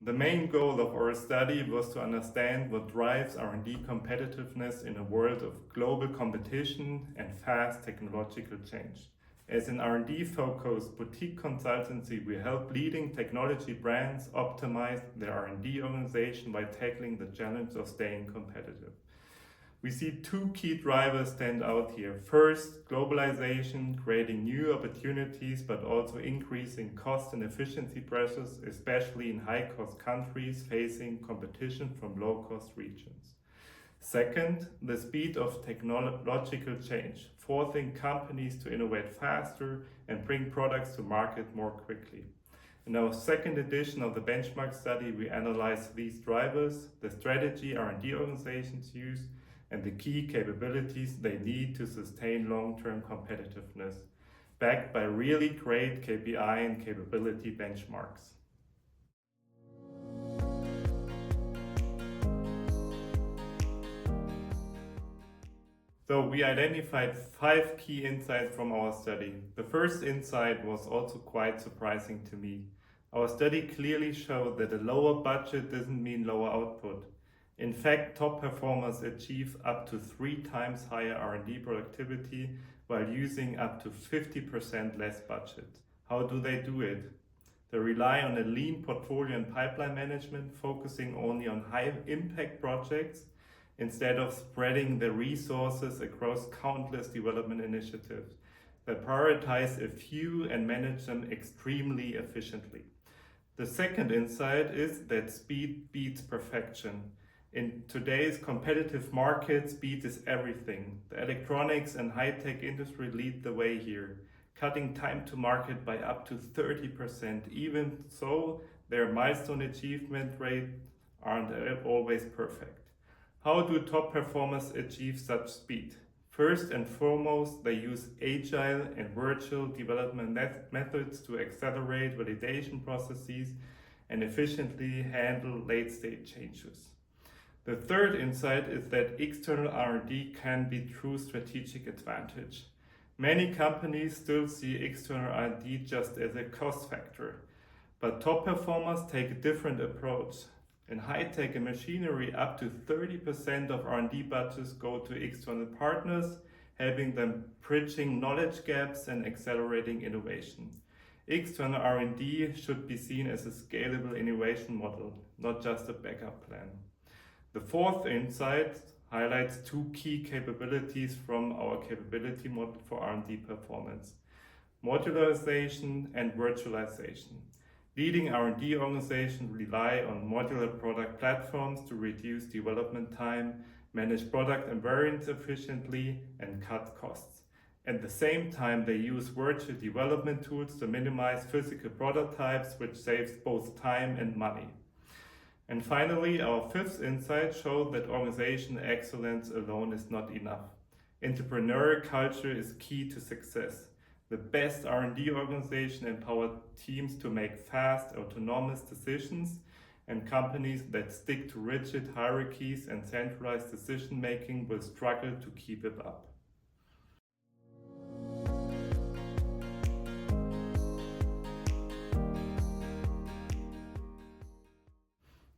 The main goal of our study was to understand what drives R&D competitiveness in a world of global competition and fast technological change. As an R&D-focused boutique consultancy, we help leading technology brands optimize their R&D organization by tackling the challenge of staying competitive. We see two key drivers stand out here. First, globalization, creating new opportunities, but also increasing cost and efficiency pressures, especially in high-cost countries facing competition from low-cost regions. Second, the speed of technological change, forcing companies to innovate faster and bring products to market more quickly. In our second edition of the benchmark study, we analyze these drivers, the strategy R&D organizations use, and the key capabilities they need to sustain long-term competitiveness, backed by really great KPI and capability benchmarks. So we identified 5 key insights from our study. The first insight was also quite surprising to me. Our study clearly showed that a lower budget doesn't mean lower output. In fact, top performers achieve up to 3 times higher R&D productivity while using up to 50% less budget. How do they do it? They rely on a lean portfolio and pipeline management, focusing only on high impact projects instead of spreading the resources across countless development initiatives. They prioritize a few and manage them extremely efficiently. The second insight is that speed beats perfection. In today's competitive market, speed is everything. The electronics and high-tech industry lead the way here, cutting time to market by up to 30%. Even so, their milestone achievement rates aren't always perfect. How do top performers achieve such speed? First and foremost, they use agile and virtual development methods to accelerate validation processes and efficiently handle late-stage changes. The third insight is that external R&D can be true strategic advantage. Many companies still see external R&D just as a cost factor, but top performers take a different approach. In high-tech and machinery, up to 30% of R&D budgets go to external partners, helping them bridging knowledge gaps and accelerating innovation. External R&D should be seen as a scalable innovation model, not just a backup plan. The fourth insight highlights 2 key capabilities from our capability model for R&D performance: modularization and virtualization. Leading R&D organizations rely on modular product platforms to reduce development time, manage product and variants efficiently, and cut costs. At the same time, they use virtual development tools to minimize physical prototypes, which saves both time and money. And finally, our fifth insight showed that organizational excellence alone is not enough. Entrepreneurial culture is key to success. The best R&D organization empower teams to make fast, autonomous decisions, and companies that stick to rigid hierarchies and centralized decision-making will struggle to keep it up.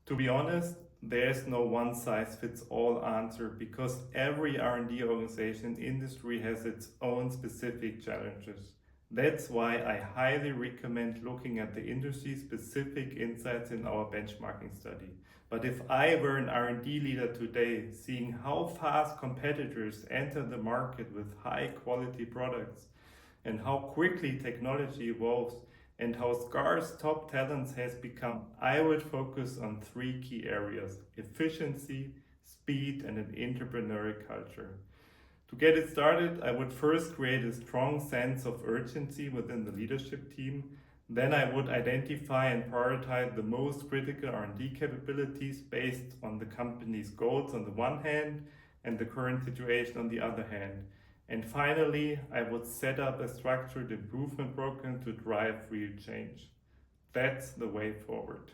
To be honest, there's no one-size-fits-all answer because every R&D organization and industry has its own specific challenges. That's why I highly recommend looking at the industry-specific insights in our benchmarking study. But if I were an R&D leader today, seeing how fast competitors enter the market with high-quality products and how quickly technology evolves, and how scarce top talents has become, I would focus on 3 key areas: efficiency, speed, and an entrepreneurial culture. To get it started, I would first create a strong sense of urgency within the leadership team. Then I would identify and prioritize the most critical R&D capabilities based on the company's goals on the one hand and the current situation on the other hand. And finally, I would set up a structured improvement program to drive real change. That's the way forward.